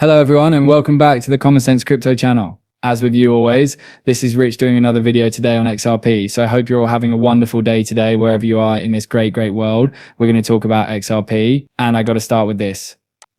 Hello everyone and welcome back to the Common Sense Crypto channel. As with you always, this is Rich doing another video today on XRP. So I hope you're all having a wonderful day today wherever you are in this great world. We're going to talk about XRP and I got to start with this.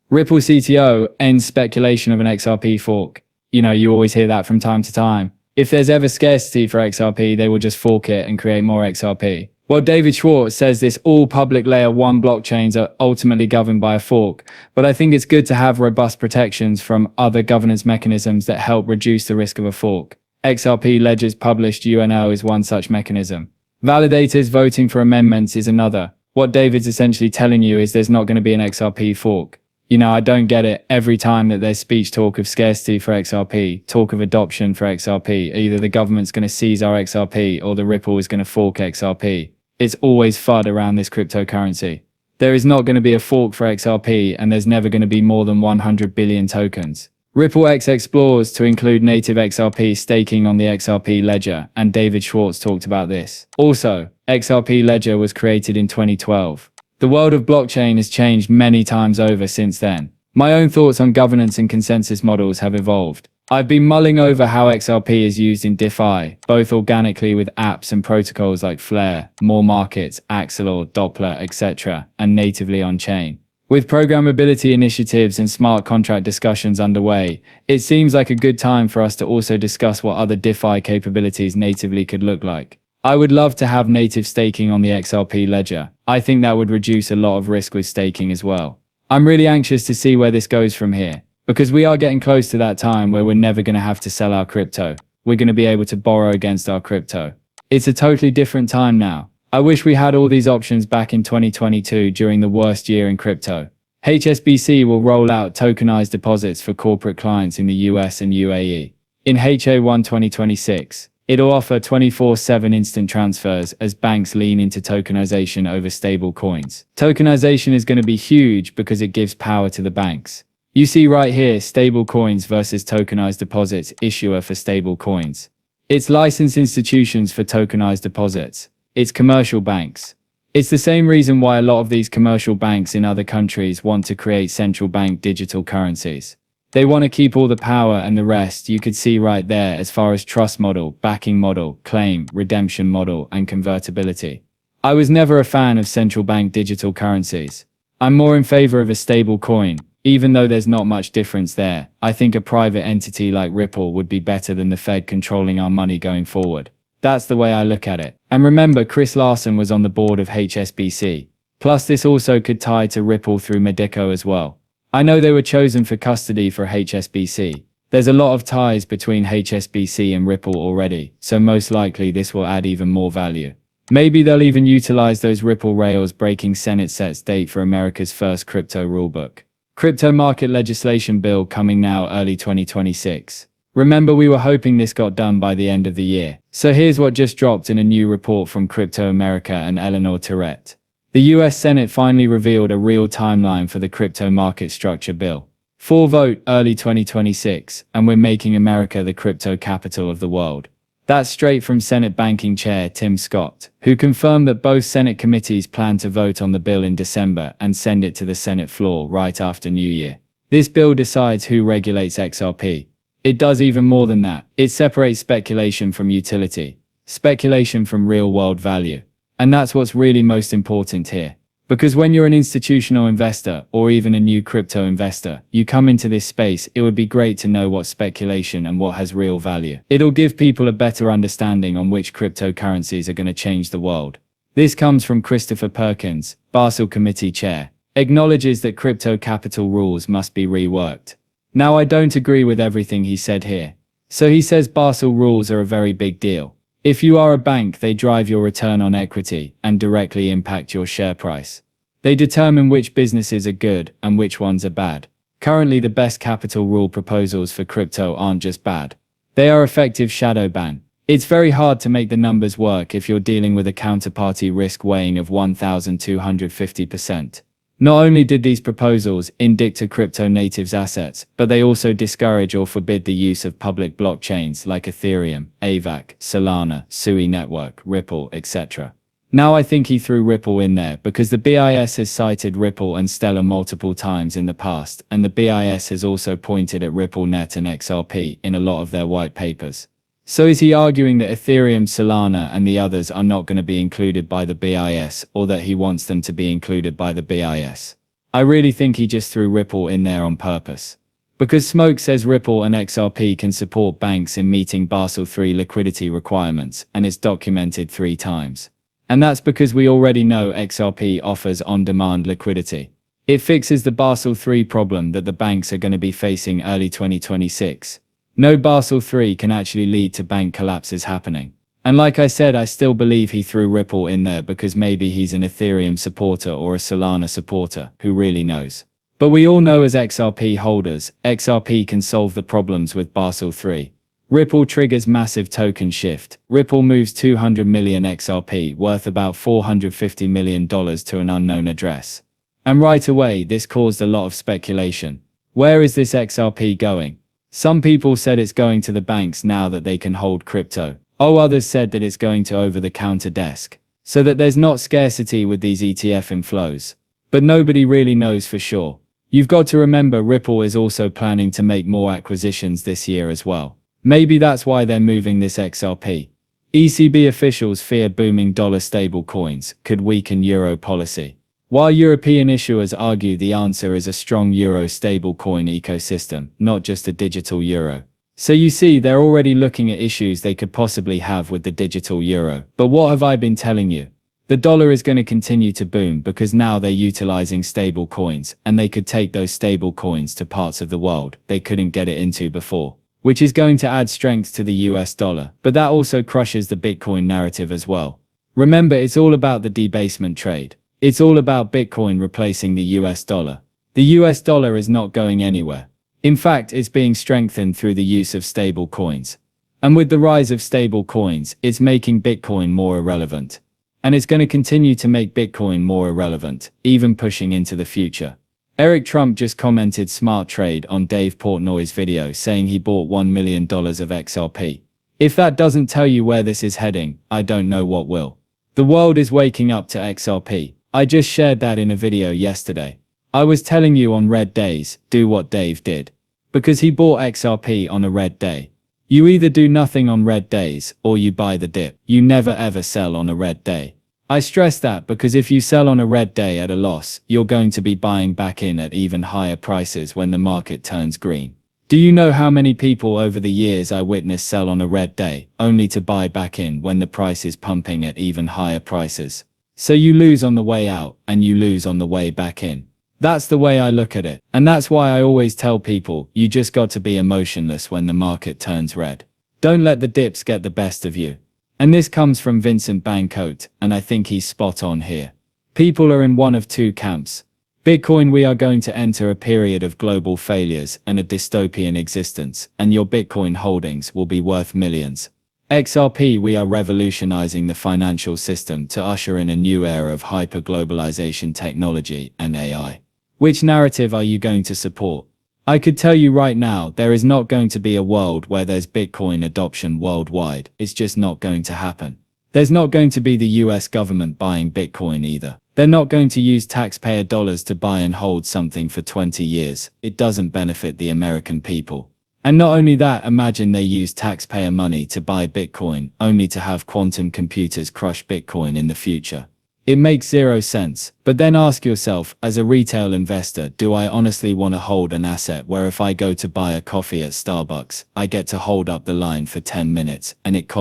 Ripple CTO ends speculation of an XRP fork. You know, you always hear that from time to time. If there's ever scarcity for XRP, they will just fork it and create more XRP. Well, David Schwartz says this all public layer 1 blockchains are ultimately governed by a fork, but I think it's good to have robust protections from other governance mechanisms that help reduce the risk of a fork. XRP ledgers published UNO is one such mechanism. Validators voting for amendments is another. What David's essentially telling you is there's not going to be an XRP fork. You know, I don't get it. Every time that there's speech talk of scarcity for XRP, talk of adoption for XRP, either the government's going to seize our XRP or the Ripple is going to fork XRP. It's always FUD around this cryptocurrency. There is not going to be a fork for XRP and there's never going to be more than 100 billion tokens. Ripple X explores to include native XRP staking on the XRP ledger, and David Schwartz talked about this. Also, XRP ledger was created in 2012. The world of blockchain has changed many times over since then. My own thoughts on governance and consensus models have evolved. I've been mulling over how XRP is used in DeFi, both organically with apps and protocols like Flare, More Markets, Axelar, Doppler, etc., and natively on-chain. With programmability initiatives and smart contract discussions underway, it seems like a good time for us to also discuss what other DeFi capabilities natively could look like. I would love to have native staking on the XRP ledger. I think that would reduce a lot of risk with staking as well. I'm really anxious to see where this goes from here, because we are getting close to that time where we're never going to have to sell our crypto. We're going to be able to borrow against our crypto. It's a totally different time now. I wish we had all these options back in 2022 during the worst year in crypto. Hsbc will roll out tokenized deposits for corporate clients in the US and UAE. In HA1 2026, it'll offer 24/7 instant transfers as banks lean into tokenization over stable coins. Tokenization is going to be huge because it gives power to the banks. You see right here, stable coins versus tokenized deposits, issuer for stable coins. It's licensed institutions for tokenized deposits. It's commercial banks. It's the same reason why a lot of these commercial banks in other countries want to create central bank digital currencies. They want to keep all the power, and the rest you could see right there as far as trust model, backing model, claim, redemption model, and convertibility. I was never a fan of central bank digital currencies. I'm more in favor of a stable coin. Even though there's not much difference there, I think a private entity like Ripple would be better than the Fed controlling our money going forward. That's the way I look at it. And remember, Chris Larsen was on the board of HSBC. Plus, this also could tie to Ripple through Medico as well. I know they were chosen for custody for HSBC. There's a lot of ties between HSBC and Ripple already, so most likely this will add even more value. Maybe they'll even utilize those Ripple rails breaking Senate sets date for America's first crypto rulebook. Crypto market legislation bill coming now early 2026. Remember, we were hoping this got done by the end of the year. So here's what just dropped in a new report from Crypto America and Eleanor Terrett. The US Senate finally revealed a real timeline for the crypto market structure bill. Full vote early 2026, and we're making America the crypto capital of the world. That's straight from Senate Banking Chair Tim Scott, who confirmed that both Senate committees plan to vote on the bill in December and send it to the Senate floor right after New Year. This bill decides who regulates XRP. It does even more than that. It separates speculation from utility, speculation from real-world value. And that's what's really most important here. Because when you're an institutional investor or even a new crypto investor, you come into this space, it would be great to know what's speculation and what has real value. It'll give people a better understanding on which cryptocurrencies are going to change the world. This comes from Christopher Perkins, Basel Committee Chair, acknowledges that crypto capital rules must be reworked. Now, I don't agree with everything he said here. So he says Basel rules are a very big deal. If you are a bank, they drive your return on equity and directly impact your share price. They determine which businesses are good and which ones are bad. Currently, the best capital rule proposals for crypto aren't just bad. They are effective shadow ban. It's very hard to make the numbers work if you're dealing with a counterparty risk weighing of 1,250%. Not only did these proposals indict crypto natives' assets, but they also discourage or forbid the use of public blockchains like Ethereum, AVAC, Solana, Sui Network, Ripple, etc. Now I think he threw Ripple in there because the BIS has cited Ripple and Stellar multiple times in the past, and the BIS has also pointed at RippleNet and XRP in a lot of their white papers. So is he arguing that Ethereum, Solana, and the others are not going to be included by the BIS, or that he wants them to be included by the BIS? I really think he just threw Ripple in there on purpose. Because Smoke says Ripple and XRP can support banks in meeting Basel III liquidity requirements, and it's documented 3 times. And that's because we already know XRP offers on-demand liquidity. It fixes the Basel III problem that the banks are going to be facing early 2026. No Basel III can actually lead to bank collapses happening. And like I said, I still believe he threw Ripple in there because maybe he's an Ethereum supporter or a Solana supporter, who really knows. But we all know as XRP holders, XRP can solve the problems with Basel III. Ripple triggers massive token shift. Ripple moves 200 million XRP, worth about $450 million, to an unknown address. And right away, this caused a lot of speculation. Where is this XRP going? Some people said it's going to the banks now that they can hold crypto. Others said that it's going to over-the-counter desk, so that there's not scarcity with these ETF inflows. But nobody really knows for sure. You've got to remember Ripple is also planning to make more acquisitions this year as well. Maybe that's why they're moving this XRP. ECB officials fear booming dollar stable coins could weaken euro policy, while European issuers argue the answer is a strong euro stablecoin ecosystem, not just a digital euro. So you see, they're already looking at issues they could possibly have with the digital euro. But what have I been telling you? The dollar is going to continue to boom because now they're utilizing stable coins, and they could take those stable coins to parts of the world they couldn't get it into before, which is going to add strength to the US dollar. But that also crushes the Bitcoin narrative as well. Remember, it's all about the debasement trade. It's all about Bitcoin replacing the US dollar. The US dollar is not going anywhere. In fact, it's being strengthened through the use of stable coins. And with the rise of stable coins, it's making Bitcoin more irrelevant. And it's going to continue to make Bitcoin more irrelevant, even pushing into the future. Eric Trump just commented smart trade on Dave Portnoy's video, saying he bought $1 million of XRP. If that doesn't tell you where this is heading, I don't know what will. The world is waking up to XRP. I just shared that in a video yesterday. I was telling you on red days, do what Dave did. Because he bought XRP on a red day. You either do nothing on red days, or you buy the dip. You never ever sell on a red day. I stress that because if you sell on a red day at a loss, you're going to be buying back in at even higher prices when the market turns green. Do you know how many people over the years I witnessed sell on a red day, only to buy back in when the price is pumping at even higher prices? So you lose on the way out, and you lose on the way back in. That's the way I look at it. And that's why I always tell people, you just got to be emotionless when the market turns red. Don't let the dips get the best of you. And this comes from Vincent Bancoat, and I think he's spot on here. People are in one of two camps. Bitcoin, we are going to enter a period of global failures and a dystopian existence, and your Bitcoin holdings will be worth millions. XRP, we are revolutionizing the financial system to usher in a new era of hyper-globalization technology and AI. Which narrative are you going to support? I could tell you right now, there is not going to be a world where there's Bitcoin adoption worldwide. It's just not going to happen. There's not going to be the US government buying Bitcoin either. They're not going to use taxpayer dollars to buy and hold something for 20 years. It doesn't benefit the American people. And not only that, imagine they use taxpayer money to buy Bitcoin, only to have quantum computers crush Bitcoin in the future. It makes zero sense. But then ask yourself, as a retail investor, do I honestly want to hold an asset where if I go to buy a coffee at Starbucks, I get to hold up the line for 10 minutes, and it costs